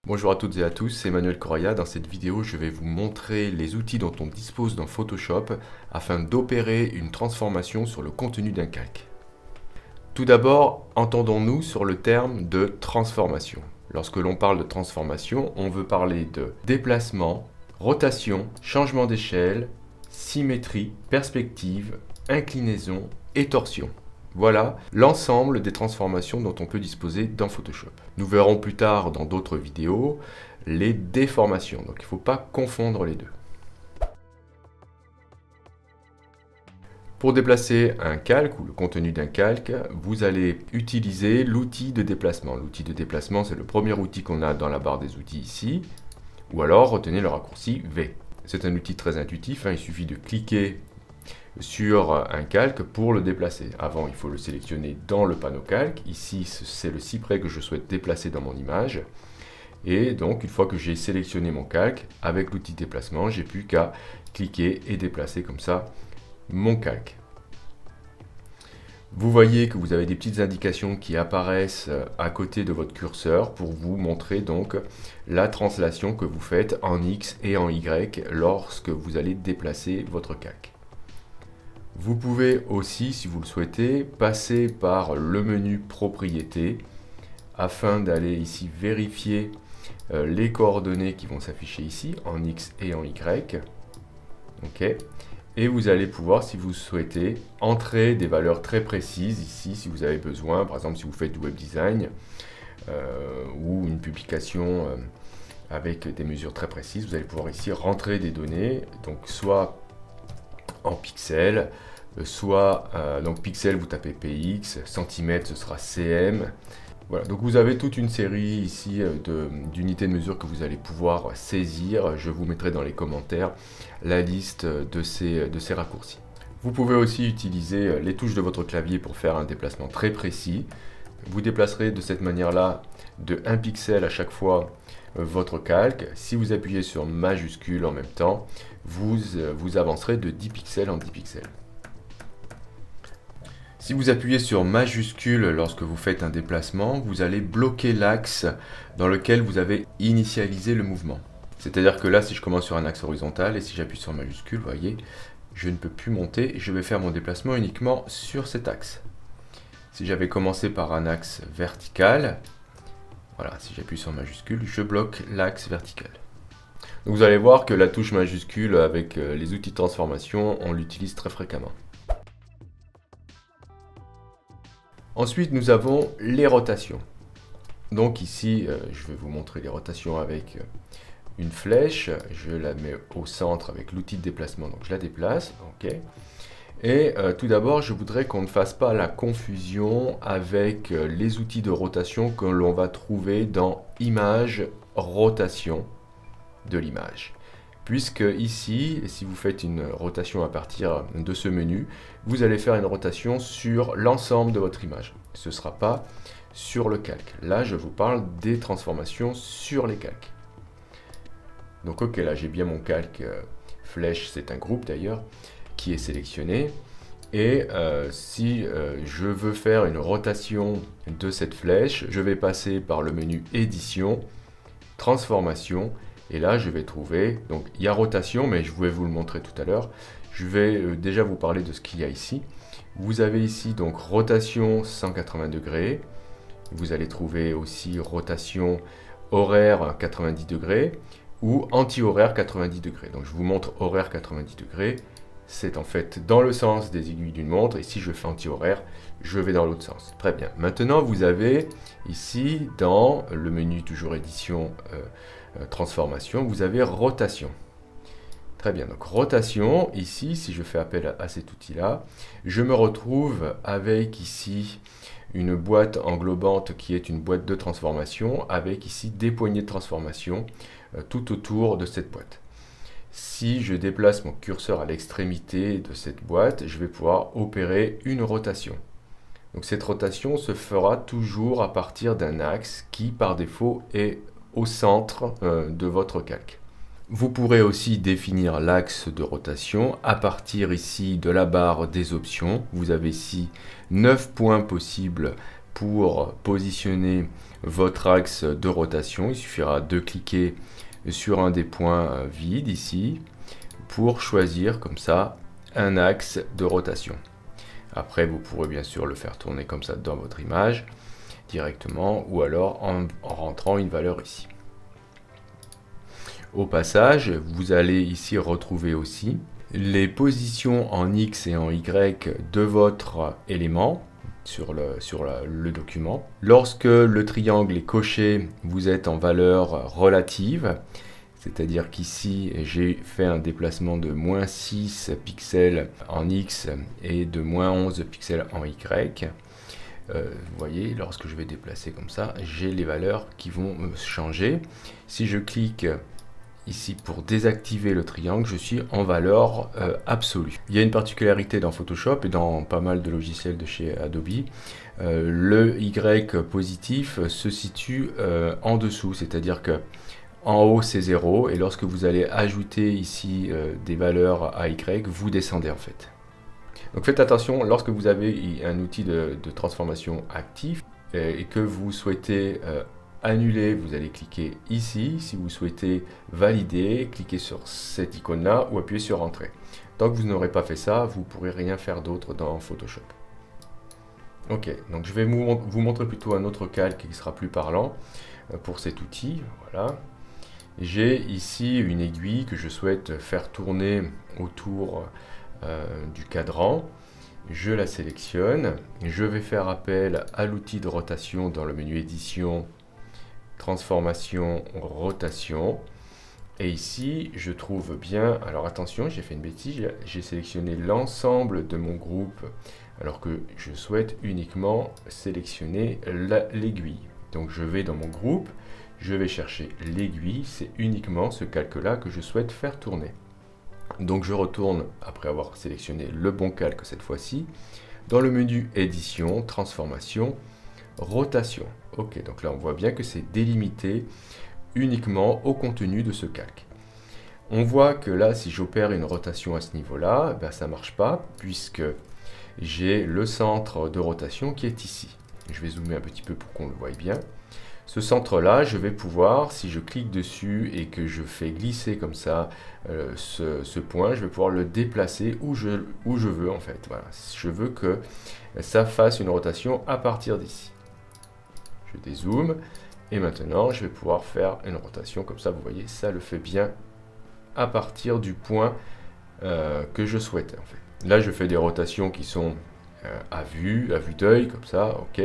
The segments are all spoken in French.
Bonjour à toutes et à tous, c'est Emmanuel Correa. Dans cette vidéo, je vais vous montrer les outils dont on dispose dans Photoshop afin d'opérer une transformation sur le contenu d'un calque. Tout d'abord, entendons-nous sur le terme de transformation. Lorsque l'on parle de transformation, on veut parler de déplacement, rotation, changement d'échelle, symétrie, perspective, inclinaison et torsion. Voilà l'ensemble des transformations dont on peut disposer dans Photoshop. Nous verrons plus tard dans d'autres vidéos les déformations, donc il ne faut pas confondre les deux. Pour déplacer un calque ou le contenu d'un calque, vous allez utiliser l'outil de déplacement. L'outil de déplacement, c'est le premier outil qu'on a dans la barre des outils ici, ou alors retenez le raccourci V. C'est un outil très intuitif, il suffit de cliquer sur un calque pour le déplacer. Avant, il faut le sélectionner dans le panneau calque. Ici, c'est le cyprès que je souhaite déplacer dans mon image. Et donc, une fois que j'ai sélectionné mon calque, avec l'outil de déplacement, j'ai plus qu'à cliquer et déplacer comme ça mon calque. Vous voyez que vous avez des petites indications qui apparaissent à côté de votre curseur pour vous montrer donc la translation que vous faites en X et en Y lorsque vous allez déplacer votre calque. Vous pouvez aussi, si vous le souhaitez, passer par le menu Propriétés afin d'aller ici vérifier les coordonnées qui vont s'afficher ici en X et en Y. OK. Et vous allez pouvoir, si vous souhaitez, entrer des valeurs très précises ici, si vous avez besoin. Par exemple, si vous faites du web design ou une publication avec des mesures très précises, vous allez pouvoir ici rentrer des données, donc soit en pixels, soit donc pixels vous tapez px, centimètres ce sera cm. Voilà, donc vous avez toute une série ici d'unités de mesure que vous allez pouvoir saisir. Je vous mettrai dans les commentaires la liste de ces raccourcis. Vous pouvez aussi utiliser les touches de votre clavier pour faire un déplacement très précis. Vous déplacerez de cette manière-là de 1 pixel à chaque fois votre calque. Si vous appuyez sur majuscule en même temps, vous avancerez de 10 pixels en 10 pixels. Si vous appuyez sur majuscule lorsque vous faites un déplacement, vous allez bloquer l'axe dans lequel vous avez initialisé le mouvement. C'est-à-dire que là, si je commence sur un axe horizontal et si j'appuie sur majuscule, vous voyez, je ne peux plus monter et je vais faire mon déplacement uniquement sur cet axe. Si j'avais commencé par un axe vertical, voilà, si j'appuie sur majuscule, je bloque l'axe vertical. Donc vous allez voir que la touche majuscule avec les outils de transformation, on l'utilise très fréquemment. Ensuite, nous avons les rotations. Donc ici, je vais vous montrer les rotations avec une flèche. Je la mets au centre avec l'outil de déplacement, donc je la déplace. OK. Et tout d'abord, je voudrais qu'on ne fasse pas la confusion avec les outils de rotation que l'on va trouver dans Image, rotation de l'image. Puisque ici, si vous faites une rotation à partir de ce menu, vous allez faire une rotation sur l'ensemble de votre image. Ce ne sera pas sur le calque. Là, je vous parle des transformations sur les calques. Donc ok, là j'ai bien mon calque flèche, c'est un groupe d'ailleurs, qui est sélectionné. Et si je veux faire une rotation de cette flèche, je vais passer par le menu Édition, Transformation. Et là, je vais trouver, donc il y a rotation, mais je vais vous le montrer tout à l'heure. Je vais déjà vous parler de ce qu'il y a ici. Vous avez ici donc rotation 180 degrés. Vous allez trouver aussi rotation horaire 90 degrés ou anti-horaire 90 degrés. Donc je vous montre horaire 90 degrés. C'est en fait dans le sens des aiguilles d'une montre. Et si je fais anti-horaire, je vais dans l'autre sens. Très bien. Maintenant, vous avez ici dans le menu toujours édition transformation, vous avez rotation. Très bien, donc rotation, ici, si je fais appel à cet outil-là, je me retrouve avec ici une boîte englobante qui est une boîte de transformation, avec ici des poignées de transformation tout autour de cette boîte. Si je déplace mon curseur à l'extrémité de cette boîte, je vais pouvoir opérer une rotation. Donc cette rotation se fera toujours à partir d'un axe qui, par défaut, est au centre de votre calque. Vous pourrez aussi définir l'axe de rotation à partir ici de la barre des options. Vous avez ici 9 points possibles pour positionner votre axe de rotation, il suffira de cliquer sur un des points vides ici pour choisir comme ça un axe de rotation. Après, vous pourrez bien sûr le faire tourner comme ça dans votre image directement ou alors en rentrant une valeur ici. Au passage, vous allez ici retrouver aussi les positions en X et en Y de votre élément sur le document. Lorsque le triangle est coché, vous êtes en valeur relative, c'est-à-dire qu'ici j'ai fait un déplacement de moins 6 pixels en X et de moins 11 pixels en Y. Vous voyez, lorsque je vais déplacer comme ça, j'ai les valeurs qui vont changer. Si je clique ici pour désactiver le triangle, je suis en valeur absolue. Il y a une particularité dans Photoshop et dans pas mal de logiciels de chez Adobe. Le Y positif se situe en dessous, c'est-à-dire que en haut c'est 0 et lorsque vous allez ajouter ici des valeurs à Y, vous descendez en fait. Donc faites attention, lorsque vous avez un outil de transformation actif et que vous souhaitez annuler, vous allez cliquer ici. Si vous souhaitez valider, cliquez sur cette icône là ou appuyez sur Entrée. Tant que vous n'aurez pas fait ça, vous ne pourrez rien faire d'autre dans Photoshop. Ok, donc je vais vous montrer plutôt un autre calque qui sera plus parlant pour cet outil. Voilà. J'ai ici une aiguille que je souhaite faire tourner autour du cadran. Je la sélectionne. Je vais faire appel à l'outil de rotation dans le menu édition, transformation, rotation. Et ici, je trouve bien, alors attention, j'ai fait une bêtise, j'ai sélectionné l'ensemble de mon groupe alors que je souhaite uniquement sélectionner l'aiguille. Donc je vais dans mon groupe, je vais chercher l'aiguille, c'est uniquement ce calque-là que je souhaite faire tourner. Donc je retourne, après avoir sélectionné le bon calque cette fois-ci, dans le menu édition, transformation, rotation. Ok, donc là on voit bien que c'est délimité uniquement au contenu de ce calque. On voit que là, si j'opère une rotation à ce niveau-là, ben, ça ne marche pas, puisque j'ai le centre de rotation qui est ici. Je vais zoomer un petit peu pour qu'on le voie bien. Ce centre-là, je vais pouvoir, si je clique dessus et que je fais glisser comme ça ce point, je vais pouvoir le déplacer où je veux en fait. Voilà. Je veux que ça fasse une rotation à partir d'ici. Je dézoome et maintenant je vais pouvoir faire une rotation comme ça. Vous voyez, ça le fait bien à partir du point que je souhaitais en fait. Là, je fais des rotations qui sont à vue d'œil comme ça, ok.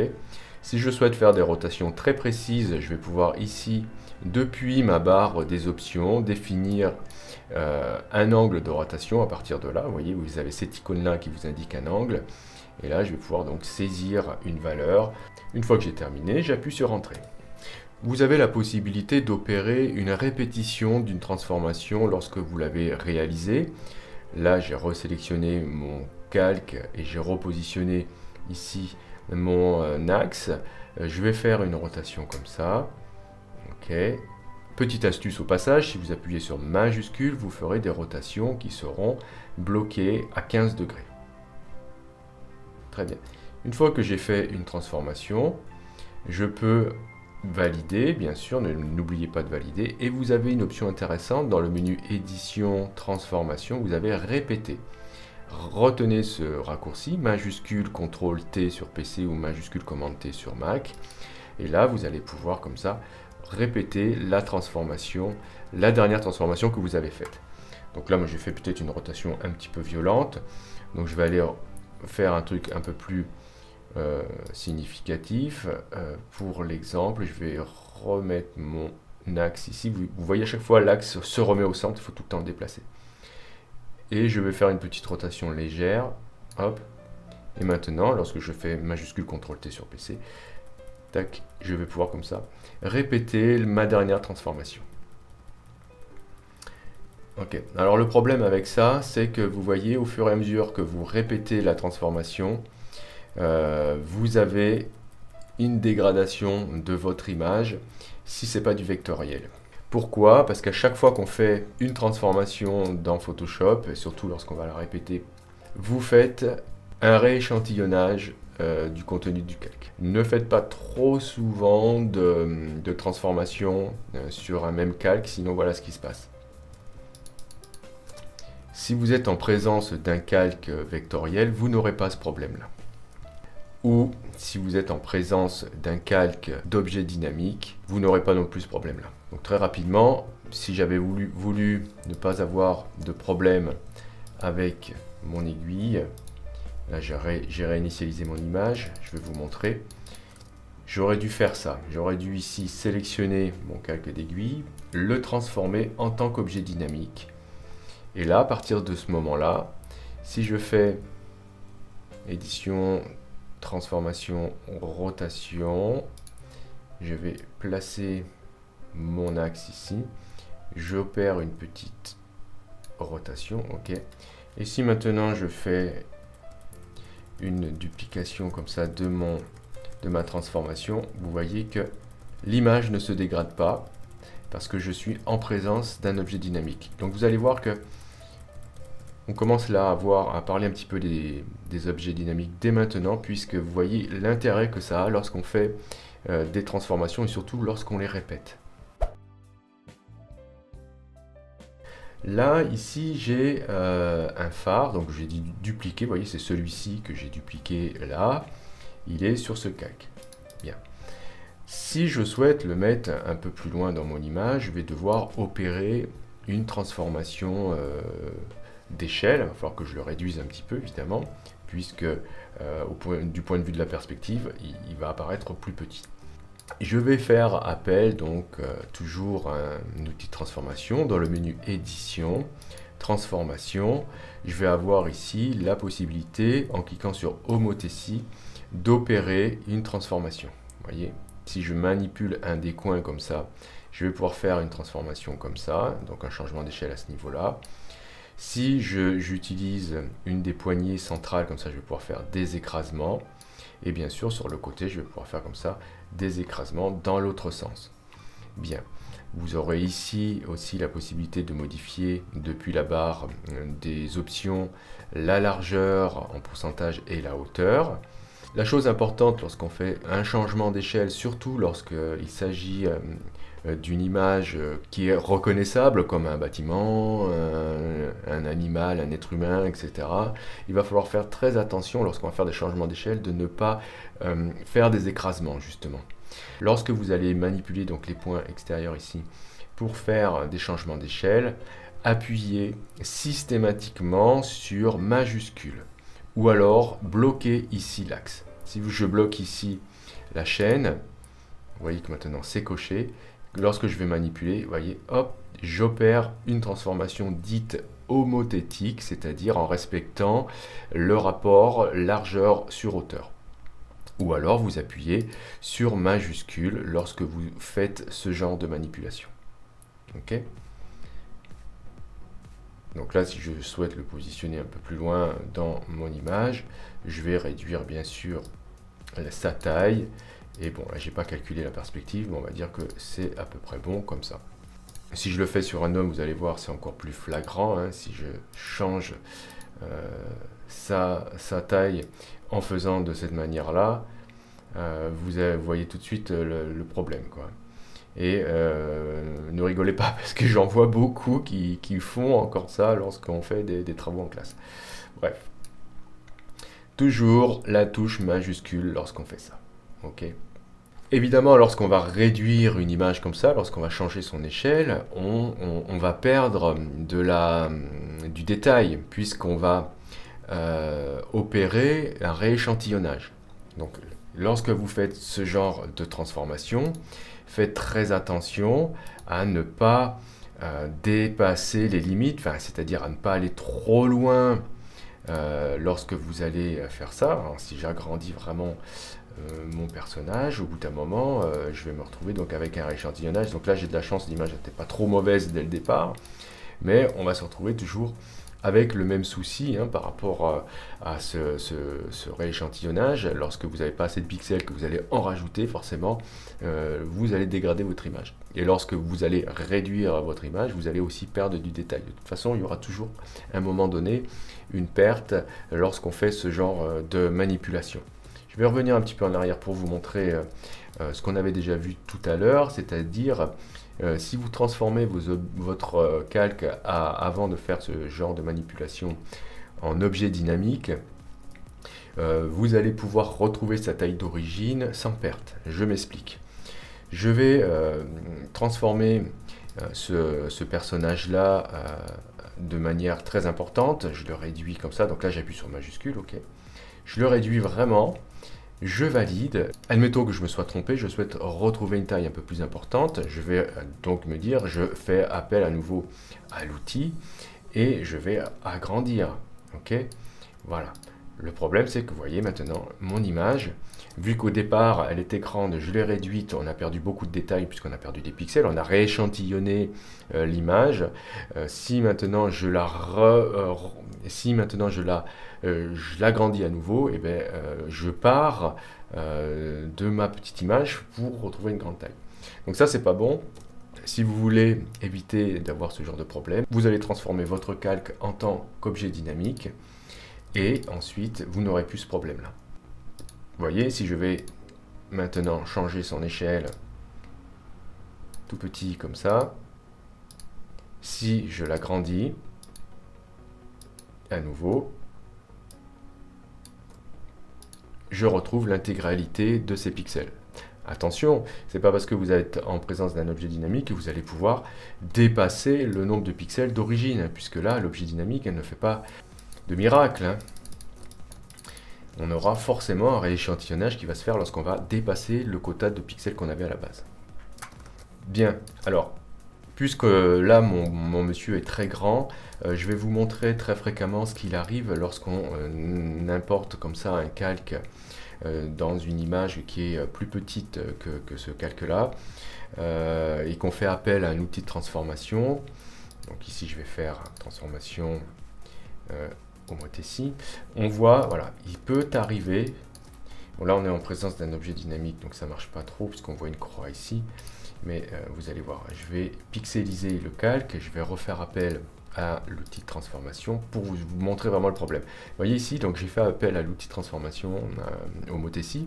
Si je souhaite faire des rotations très précises, je vais pouvoir ici, depuis ma barre des options, définir un angle de rotation à partir de là. Vous voyez, vous avez cette icône-là qui vous indique un angle. Et là, je vais pouvoir donc saisir une valeur. Une fois que j'ai terminé, j'appuie sur Entrée. Vous avez la possibilité d'opérer une répétition d'une transformation lorsque vous l'avez réalisée. Là, j'ai resélectionné mon calque et j'ai repositionné ici mon axe. Je vais faire une rotation comme ça. Ok. Petite astuce au passage, si vous appuyez sur majuscule, vous ferez des rotations qui seront bloquées à 15 degrés. Très bien. Une fois que j'ai fait une transformation, je peux valider, bien sûr, n'oubliez pas de valider. Et vous avez une option intéressante dans le menu édition, transformation, vous avez répéter. Retenez ce raccourci, majuscule CTRL-T sur PC ou majuscule commande-T sur Mac. Et là, vous allez pouvoir comme ça répéter la transformation, la dernière transformation que vous avez faite. Donc là, moi j'ai fait peut-être une rotation un petit peu violente. Donc je vais aller faire un truc un peu plus significatif. Pour l'exemple, je vais remettre mon axe ici. Vous voyez à chaque fois l'axe se remet au centre, il faut tout le temps le déplacer. Et je vais faire une petite rotation légère. Hop. Et maintenant, lorsque je fais majuscule CTRL-T sur PC, tac, je vais pouvoir comme ça répéter ma dernière transformation. Ok. Alors le problème avec ça, c'est que vous voyez au fur et à mesure que vous répétez la transformation, vous avez une dégradation de votre image si ce n'est pas du vectoriel. Pourquoi? Parce qu'à chaque fois qu'on fait une transformation dans Photoshop, et surtout lorsqu'on va la répéter, vous faites un rééchantillonnage du contenu du calque. Ne faites pas trop souvent de transformation sur un même calque, sinon voilà ce qui se passe. Si vous êtes en présence d'un calque vectoriel, vous n'aurez pas ce problème-là. Ou si vous êtes en présence d'un calque d'objet dynamique, vous n'aurez pas non plus ce problème-là. Donc très rapidement, si j'avais voulu ne pas avoir de problème avec mon aiguille, là j'ai réinitialisé mon image, je vais vous montrer. J'aurais dû faire ça, j'aurais dû ici sélectionner mon calque d'aiguille, le transformer en tant qu'objet dynamique. Et là, à partir de ce moment-là, si je fais édition, transformation, rotation, je vais placer mon axe ici, j'opère une petite rotation, ok. Et si maintenant je fais une duplication comme ça de ma transformation, vous voyez que l'image ne se dégrade pas parce que je suis en présence d'un objet dynamique. Donc vous allez voir que on commence là à parler un petit peu des objets dynamiques dès maintenant, puisque vous voyez l'intérêt que ça a lorsqu'on fait des transformations et surtout lorsqu'on les répète. Là, ici, j'ai un phare, donc j'ai dit dupliquer, vous voyez, c'est celui-ci que j'ai dupliqué là, il est sur ce calque. Bien. Si je souhaite le mettre un peu plus loin dans mon image, je vais devoir opérer une transformation d'échelle. Il va falloir que je le réduise un petit peu, évidemment, puisque du point de vue de la perspective, il va apparaître plus petit. Je vais faire appel donc toujours à un outil de transformation dans le menu édition, transformation. Je vais avoir ici la possibilité, en cliquant sur homothétie, d'opérer une transformation. Vous voyez, si je manipule un des coins comme ça, je vais pouvoir faire une transformation comme ça, donc un changement d'échelle à ce niveau-là. Si j'utilise une des poignées centrales, comme ça, je vais pouvoir faire des écrasements. Et bien sûr, sur le côté, je vais pouvoir faire comme ça des écrasements dans l'autre sens. Bien, vous aurez ici aussi la possibilité de modifier depuis la barre des options la largeur en pourcentage et la hauteur. La chose importante lorsqu'on fait un changement d'échelle, surtout lorsqu'il s'agit d'une image qui est reconnaissable comme un bâtiment, un animal, un être humain, etc. Il va falloir faire très attention lorsqu'on va faire des changements d'échelle de ne pas faire des écrasements justement. Lorsque vous allez manipuler donc les points extérieurs ici pour faire des changements d'échelle, appuyez systématiquement sur majuscule ou alors bloquez ici l'axe. Si je bloque ici la chaîne, vous voyez que maintenant c'est coché. Lorsque je vais manipuler, vous voyez, hop, j'opère une transformation dite homothétique, c'est-à-dire en respectant le rapport largeur sur hauteur. Ou alors vous appuyez sur majuscule lorsque vous faites ce genre de manipulation. Ok ? Donc là, si je souhaite le positionner un peu plus loin dans mon image, je vais réduire bien sûr sa taille. Et bon, là, j'ai pas calculé la perspective, mais on va dire que c'est à peu près bon comme ça. Si je le fais sur un homme, vous allez voir, c'est encore plus flagrant. Hein, si je change sa taille en faisant de cette manière-là, vous voyez tout de suite le problème, quoi. Et ne rigolez pas, parce que j'en vois beaucoup qui font encore ça lorsqu'on fait des travaux en classe. Bref. Toujours la touche majuscule lorsqu'on fait ça. Ok. Évidemment, lorsqu'on va réduire une image comme ça, lorsqu'on va changer son échelle, on va perdre du détail, puisqu'on va opérer un rééchantillonnage. Donc, lorsque vous faites ce genre de transformation, faites très attention à ne pas dépasser les limites, c'est-à-dire à ne pas aller trop loin lorsque vous allez faire ça. Alors, si j'agrandis vraiment mon personnage, au bout d'un moment, je vais me retrouver donc avec un rééchantillonnage. Donc là, j'ai de la chance, l'image n'était pas trop mauvaise dès le départ, mais on va se retrouver toujours avec le même souci par rapport à ce rééchantillonnage. Lorsque vous n'avez pas assez de pixels, que vous allez en rajouter, forcément, vous allez dégrader votre image. Et lorsque vous allez réduire votre image, vous allez aussi perdre du détail. De toute façon, il y aura toujours, à un moment donné, une perte lorsqu'on fait ce genre de manipulation. Je vais revenir un petit peu en arrière pour vous montrer ce qu'on avait déjà vu tout à l'heure, c'est-à-dire si vous transformez votre calque avant de faire ce genre de manipulation en objet dynamique, vous allez pouvoir retrouver sa taille d'origine sans perte. Je m'explique. Je vais transformer ce personnage-là de manière très importante. Je le réduis comme ça. Donc là, j'appuie sur majuscule. Ok. Je le réduis vraiment. Je valide. Admettons que je me sois trompé. Je souhaite retrouver une taille un peu plus importante. Je vais donc me dire, je fais appel à nouveau à l'outil et je vais agrandir. Ok. Voilà. Le problème, c'est que vous voyez maintenant mon image, vu qu'au départ elle était grande, je l'ai réduite, on a perdu beaucoup de détails puisqu'on a perdu des pixels, on a rééchantillonné l'image. Si maintenant je l'agrandis à nouveau, et bien, je pars de ma petite image pour retrouver une grande taille. Donc ça, c'est pas bon. Si vous voulez éviter d'avoir ce genre de problème, vous allez transformer votre calque en tant qu'objet dynamique. Et ensuite, vous n'aurez plus ce problème-là. Vous voyez, si je vais maintenant changer son échelle, tout petit comme ça, si je l'agrandis, à nouveau, je retrouve l'intégralité de ces pixels. Attention, c'est pas parce que vous êtes en présence d'un objet dynamique que vous allez pouvoir dépasser le nombre de pixels d'origine, puisque là, l'objet dynamique, elle ne fait pas de miracle. Hein. On aura forcément un rééchantillonnage qui va se faire lorsqu'on va dépasser le quota de pixels qu'on avait à la base. Bien, alors, puisque là mon monsieur est très grand, je vais vous montrer très fréquemment ce qu'il arrive lorsqu'on importe comme ça un calque dans une image qui est plus petite que ce calque-là, et qu'on fait appel à un outil de transformation. Donc ici je vais faire transformation au Motesi. On voit, voilà, il peut arriver. Bon, là on est en présence d'un objet dynamique, donc ça marche pas trop puisqu'on voit une croix ici. Mais vous allez voir, je vais pixeliser le calque, je vais refaire appel à l'outil de transformation pour vous montrer vraiment le problème. Vous voyez ici, donc j'ai fait appel à l'outil de transformation au Motesi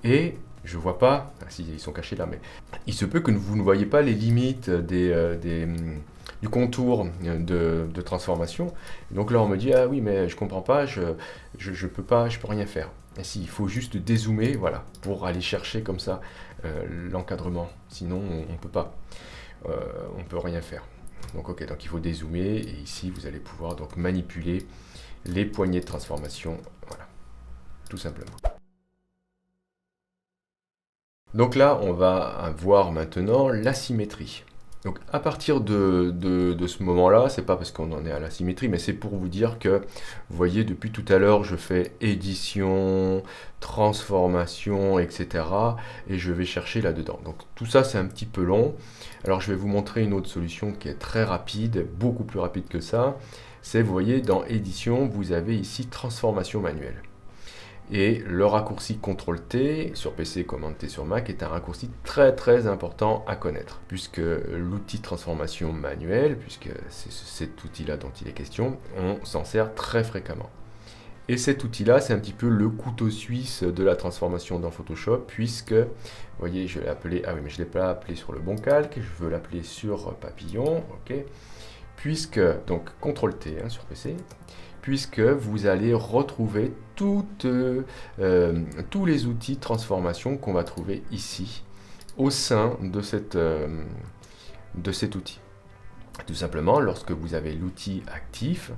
et je vois pas, si ils sont cachés là, mais il se peut que vous ne voyez pas les limites du contour de transformation. Donc là on me dit, ah oui mais je comprends pas, je peux pas, je peux rien faire. Et si, il faut juste dézoomer, voilà, pour aller chercher comme ça l'encadrement. Sinon, on peut pas, on peut rien faire. Donc ok, donc il faut dézoomer et ici vous allez pouvoir donc manipuler les poignées de transformation, voilà, tout simplement. Donc là, on va voir maintenant la symétrie. Donc à partir de ce moment-là, c'est pas parce qu'on en est à la symétrie, mais c'est pour vous dire que, vous voyez, depuis tout à l'heure, je fais édition, transformation, etc. Et je vais chercher là-dedans. Donc tout ça, c'est un petit peu long. Alors je vais vous montrer une autre solution qui est très rapide, beaucoup plus rapide que ça. C'est, vous voyez, dans édition, vous avez ici transformation manuelle. Et le raccourci CTRL-T sur PC, Commande T sur Mac est un raccourci très important à connaître, puisque l'outil de transformation manuelle, puisque c'est cet outil-là dont il est question, on s'en sert très fréquemment. Et cet outil-là, c'est un petit peu le couteau suisse de la transformation dans Photoshop, puisque, vous voyez, je l'ai appelé, ah oui, mais je ne l'ai pas appelé sur le bon calque, je veux l'appeler sur papillon, ok, puisque, donc CTRL-T sur PC, puisque vous allez retrouver tous les outils de transformation qu'on va trouver ici, au sein de cet outil. Tout simplement, lorsque vous avez l'outil actif,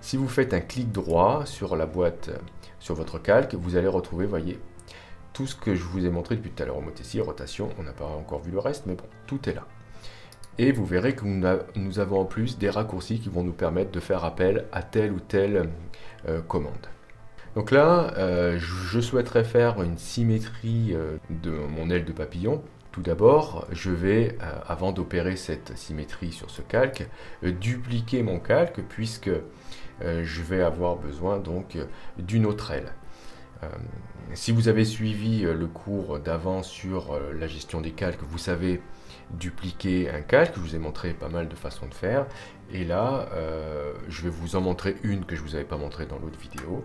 si vous faites un clic droit sur la boîte, sur votre calque, vous allez retrouver, voyez, tout ce que je vous ai montré depuis tout à l'heure, Motesi, rotation, on n'a pas encore vu le reste, mais bon, tout est là. Et vous verrez que nous avons en plus des raccourcis qui vont nous permettre de faire appel à telle ou telle commande. Donc là, je souhaiterais faire une symétrie de mon aile de papillon. Tout d'abord, je vais, avant d'opérer cette symétrie sur ce calque, dupliquer mon calque puisque je vais avoir besoin donc d'une autre aile. Si vous avez suivi le cours d'avant sur la gestion des calques, vous savez dupliquer un calque. Je vous ai montré pas mal de façons de faire. Et là, je vais vous en montrer une que je ne vous avais pas montré dans l'autre vidéo.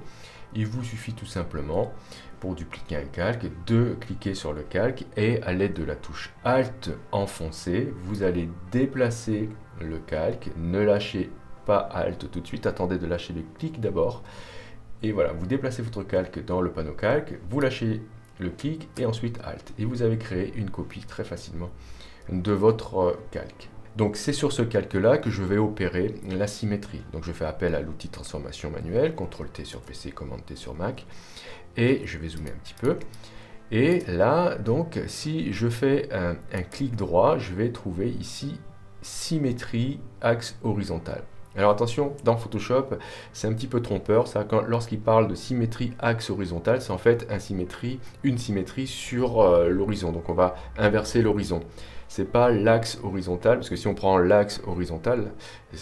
Il vous suffit tout simplement, pour dupliquer un calque, de cliquer sur le calque et à l'aide de la touche Alt enfoncée, vous allez déplacer le calque. Ne lâchez pas Alt tout de suite, attendez de lâcher le clic d'abord. Et voilà, vous déplacez votre calque dans le panneau calque, vous lâchez le clic et ensuite Alt. Et vous avez créé une copie très facilement de votre calque. Donc c'est sur ce calque-là que je vais opérer la symétrie. Donc je fais appel à l'outil de transformation manuelle, CTRL-T sur PC, Command-T sur Mac. Et je vais zoomer un petit peu. Et là, donc, si je fais un clic droit, je vais trouver ici symétrie axe horizontal. Alors attention, dans Photoshop, c'est un petit peu trompeur, ça, lorsqu'il parle de symétrie axe horizontal, c'est en fait une symétrie sur l'horizon. Donc on va inverser l'horizon. C'est pas l'axe horizontal, parce que si on prend l'axe horizontal,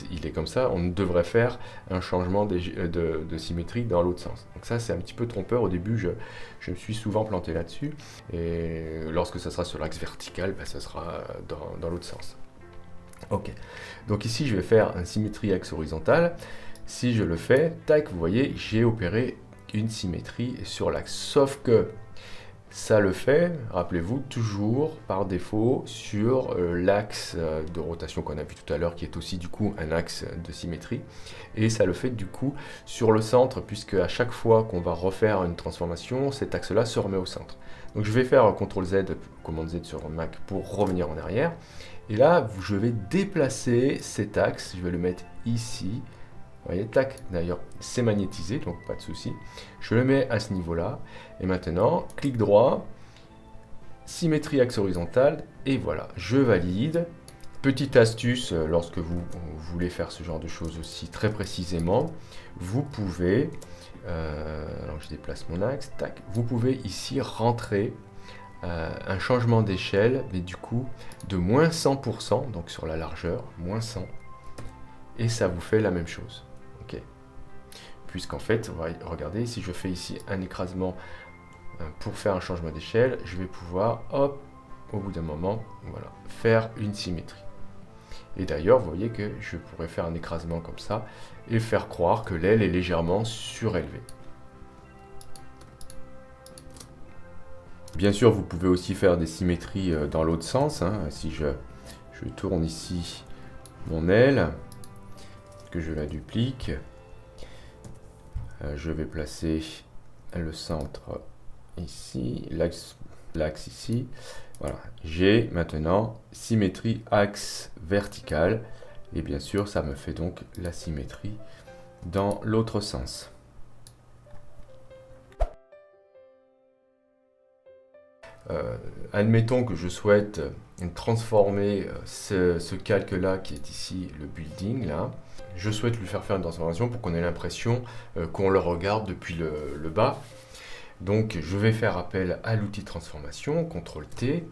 il est comme ça, on devrait faire un changement de symétrie dans l'autre sens. Donc ça, c'est un petit peu trompeur. Au début, je me suis souvent planté là-dessus. Et lorsque ça sera sur l'axe vertical, ça sera dans l'autre sens. Ok, donc ici je vais faire une symétrie axe horizontal. Si je le fais, tac, vous voyez, j'ai opéré une symétrie sur l'axe. Sauf que ça le fait, rappelez-vous, toujours par défaut sur l'axe de rotation qu'on a vu tout à l'heure, qui est aussi du coup un axe de symétrie. Et ça le fait du coup sur le centre, puisque à chaque fois qu'on va refaire une transformation, cet axe-là se remet au centre. Donc je vais faire CTRL-Z, Command Z sur Mac pour revenir en arrière. Et là, je vais déplacer cet axe, je vais le mettre ici. Vous voyez, tac, d'ailleurs, c'est magnétisé, donc pas de souci. Je le mets à ce niveau-là. Et maintenant, clic droit, symétrie axe horizontal, et voilà, je valide. Petite astuce, lorsque vous voulez faire ce genre de choses aussi très précisément, vous pouvez, alors je déplace mon axe, tac, vous pouvez ici rentrer un changement d'échelle, mais du coup de moins 100%, donc sur la largeur, moins 100, et ça vous fait la même chose. Ok. Puisqu'en fait, regardez, si je fais ici un écrasement pour faire un changement d'échelle, je vais pouvoir, hop, au bout d'un moment, voilà, faire une symétrie. Et d'ailleurs, vous voyez que je pourrais faire un écrasement comme ça et faire croire que l'aile est légèrement surélevée. Bien sûr, vous pouvez aussi faire des symétries dans l'autre sens. Hein. Si je tourne ici mon aile, que je la duplique, je vais placer le centre ici, l'axe ici. Voilà, j'ai maintenant symétrie axe vertical. Et bien sûr, ça me fait donc la symétrie dans l'autre sens. Admettons que je souhaite transformer ce calque-là qui est ici, le building, là. Je souhaite lui faire une transformation pour qu'on ait l'impression qu'on le regarde depuis le bas. Donc je vais faire appel à l'outil de transformation, CTRL-T,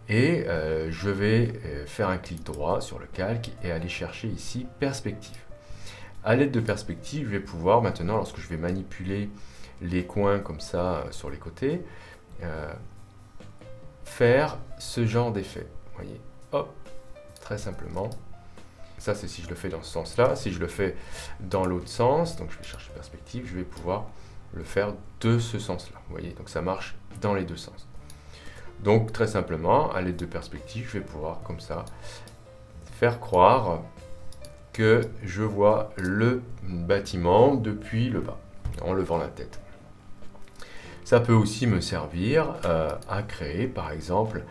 et je vais faire un clic droit sur le calque et aller chercher ici perspective. À l'aide de perspective, je vais pouvoir maintenant, lorsque je vais manipuler les coins comme ça sur les côtés, faire ce genre d'effet. Vous voyez, hop, très simplement. Ça, c'est si je le fais dans ce sens-là. Si je le fais dans l'autre sens, donc je vais chercher perspective, je vais pouvoir le faire de ce sens-là. Vous voyez, donc ça marche dans les deux sens. Donc, très simplement, à l'aide de perspective, je vais pouvoir, comme ça, faire croire que je vois le bâtiment depuis le bas, en levant la tête. Ça peut aussi me servir à créer, par exemple,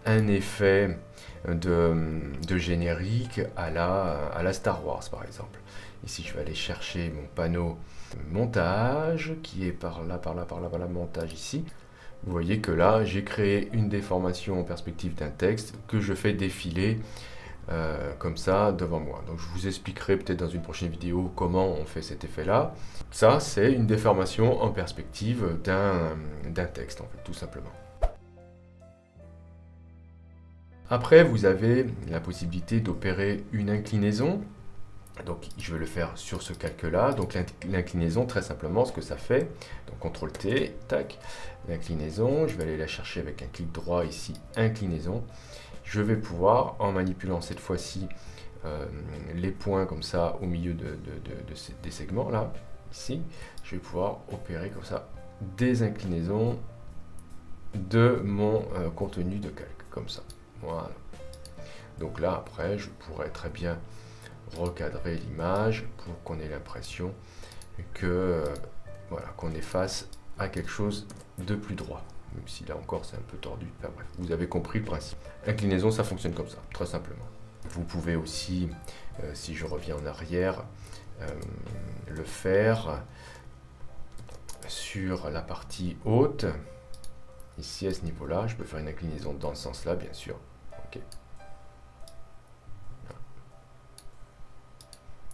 un effet de générique à la Star Wars, par exemple. Ici, je vais aller chercher mon panneau montage, qui est par là, montage ici. Vous voyez que là, j'ai créé une déformation en perspective d'un texte que je fais défiler comme ça devant moi. Donc je vous expliquerai peut-être dans une prochaine vidéo comment on fait cet effet-là. Ça, c'est une déformation en perspective d'un texte, en fait, tout simplement. Après, vous avez la possibilité d'opérer une inclinaison. Donc je vais le faire sur ce calque-là. Donc l'inclinaison, très simplement, ce que ça fait, donc CTRL T, tac, l'inclinaison, je vais aller la chercher avec un clic droit ici, inclinaison. Je vais pouvoir, en manipulant cette fois-ci les points comme ça au milieu des segments là, ici, je vais pouvoir opérer comme ça des inclinaisons de mon contenu de calque, comme ça. Voilà. Donc là, après, je pourrais très bien recadrer l'image pour qu'on ait l'impression que voilà, qu'on est face à quelque chose de plus droit, même si là encore c'est un peu tordu. Enfin bref, vous avez compris le principe. Inclinaison, ça fonctionne comme ça, très simplement. Vous pouvez aussi, si je reviens en arrière, le faire sur la partie haute. Ici, à ce niveau-là, je peux faire une inclinaison dans ce sens-là, bien sûr. Ok.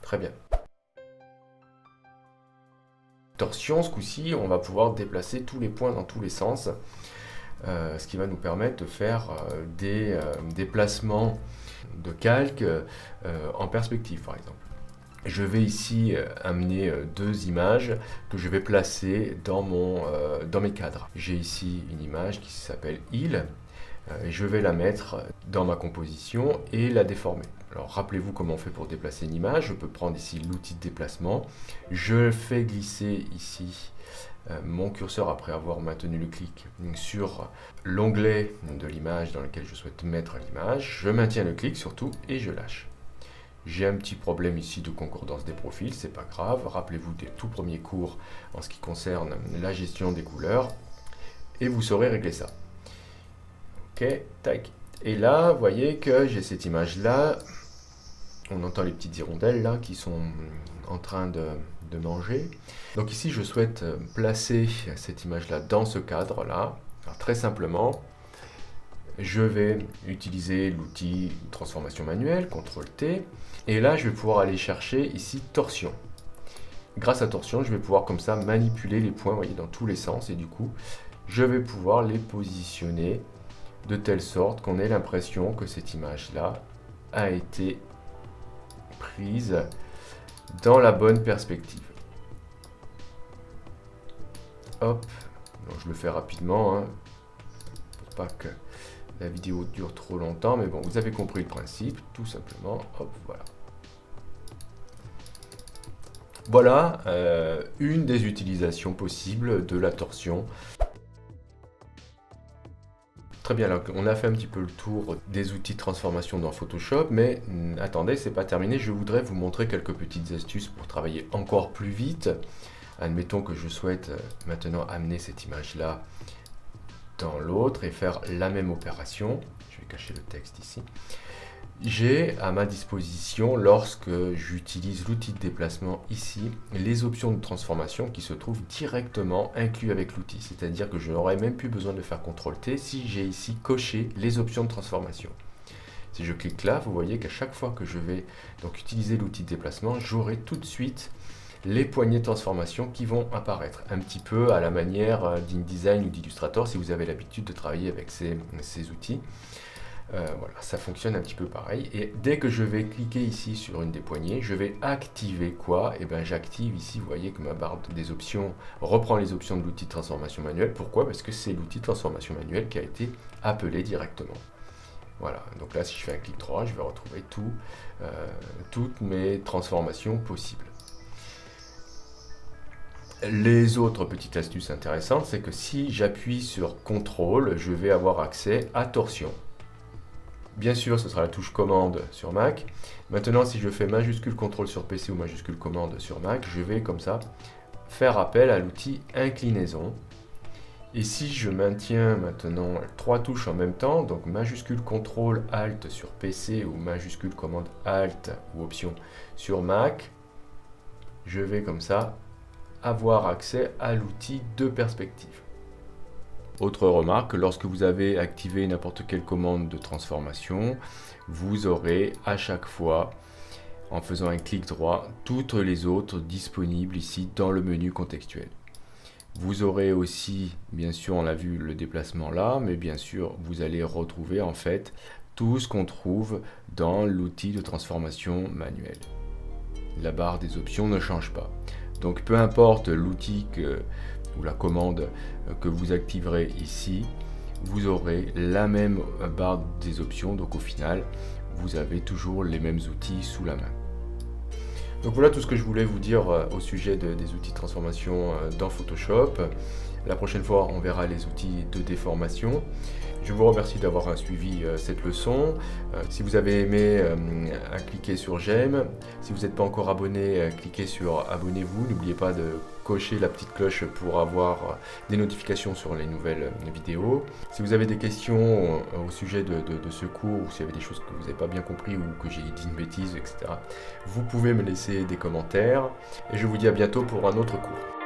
Très bien. Torsion, ce coup-ci, on va pouvoir déplacer tous les points dans tous les sens, ce qui va nous permettre de faire des déplacements de calque en perspective, par exemple. Je vais ici amener deux images que je vais placer dans mes cadres. J'ai ici une image qui s'appelle île. Je vais la mettre dans ma composition et la déformer. Alors rappelez-vous comment on fait pour déplacer une image. Je peux prendre ici l'outil de déplacement. Je fais glisser ici mon curseur après avoir maintenu le clic sur l'onglet de l'image dans lequel je souhaite mettre l'image. Je maintiens le clic surtout et je lâche. J'ai un petit problème ici de concordance des profils, c'est pas grave. Rappelez-vous des tout premiers cours en ce qui concerne la gestion des couleurs et vous saurez régler ça. Ok, tac. Et là, vous voyez que j'ai cette image-là. On entend les petites hirondelles là qui sont en train de manger. Donc ici, je souhaite placer cette image-là dans ce cadre-là. Alors très simplement, je vais utiliser l'outil transformation manuelle, CTRL T. Et là, je vais pouvoir aller chercher ici torsion. Grâce à torsion, je vais pouvoir comme ça manipuler les points, vous voyez, dans tous les sens. Et du coup, je vais pouvoir les positionner de telle sorte qu'on ait l'impression que cette image-là a été prise dans la bonne perspective. Hop, donc je le fais rapidement, hein, pour pas que la vidéo dure trop longtemps, mais bon, vous avez compris le principe, tout simplement. Hop, voilà. Voilà une des utilisations possibles de la torsion. Très bien, alors on a fait un petit peu le tour des outils de transformation dans Photoshop, mais attendez, c'est pas terminé. Je voudrais vous montrer quelques petites astuces pour travailler encore plus vite. Admettons que je souhaite maintenant amener cette image-là dans l'autre et faire la même opération. Je vais cacher le texte ici. J'ai à ma disposition, lorsque j'utilise l'outil de déplacement ici, les options de transformation qui se trouvent directement inclus avec l'outil. C'est-à-dire que je n'aurais même plus besoin de faire CTRL T si j'ai ici coché les options de transformation. Si je clique là, vous voyez qu'à chaque fois que je vais donc utiliser l'outil de déplacement, j'aurai tout de suite les poignées de transformation qui vont apparaître. Un petit peu à la manière d'InDesign ou d'Illustrator si vous avez l'habitude de travailler avec ces outils. Voilà, ça fonctionne un petit peu pareil. Et dès que je vais cliquer ici sur une des poignées, je vais activer quoi? Et bien j'active ici, vous voyez que ma barre des options reprend les options de l'outil de transformation manuelle. Pourquoi? Parce que c'est l'outil de transformation manuelle qui a été appelé directement. Voilà, donc là si je fais un clic droit, je vais retrouver toutes mes transformations possibles. Les autres petites astuces intéressantes, c'est que si j'appuie sur CTRL, je vais avoir accès à torsion. Bien sûr, ce sera la touche commande sur Mac. Maintenant, si je fais majuscule CTRL sur PC ou majuscule commande sur Mac, je vais comme ça faire appel à l'outil inclinaison. Et si je maintiens maintenant trois touches en même temps, donc majuscule CTRL Alt sur PC ou majuscule commande Alt ou option sur Mac, je vais comme ça avoir accès à l'outil de perspective. Autre remarque, lorsque vous avez activé n'importe quelle commande de transformation, vous aurez à chaque fois, en faisant un clic droit, toutes les autres disponibles ici dans le menu contextuel. Vous aurez aussi, bien sûr, on l'a vu, le déplacement là, mais bien sûr, vous allez retrouver en fait tout ce qu'on trouve dans l'outil de transformation manuelle. la barre des options ne change pas. Donc peu importe l'outil ou la commande que vous activerez ici, vous aurez la même barre des options. Donc au final, vous avez toujours les mêmes outils sous la main. Donc voilà tout ce que je voulais vous dire au sujet des outils de transformation dans Photoshop. La prochaine fois, on verra les outils de déformation. Je vous remercie d'avoir suivi cette leçon. Si vous avez aimé, cliquez sur j'aime. Si vous n'êtes pas encore abonné, cliquez sur abonnez-vous. N'oubliez pas de cocher la petite cloche pour avoir des notifications sur les nouvelles vidéos. Si vous avez des questions au sujet de ce cours, ou s'il y avait des choses que vous n'avez pas bien compris ou que j'ai dit une bêtise, etc., vous pouvez me laisser des commentaires. Et je vous dis à bientôt pour un autre cours.